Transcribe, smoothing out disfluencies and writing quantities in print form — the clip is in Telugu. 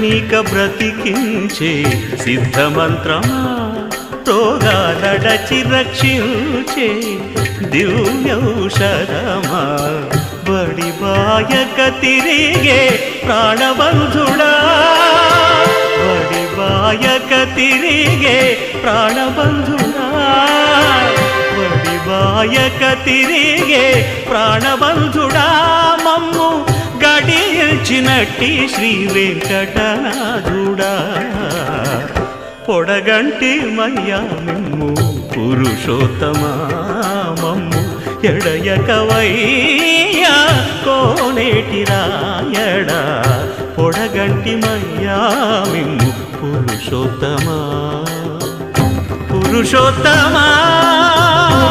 నీక బ్రతికించే సిద్ధమంత్రమా రోగాలడచి రక్షించే దివ్యౌషధమా బడి బాయక తిరిగే ప్రాణబంధుడా బడి బాయక తిరిగే ప్రాణబంధుడా బడి బాయక తిరిగే ప్రాణబంధుడా మమ్ము గడిచినట్టి శ్రీ వెంకటనాథుడా పొడగంటి మయ్యా మిమ్ము పురుషోత్తమా మమ్ము ఎడయకవయ్యా కోనేటి రాయడా పొడగంటి మయ్యా మిమ్ము పురుషోత్తమా పురుషోత్తమా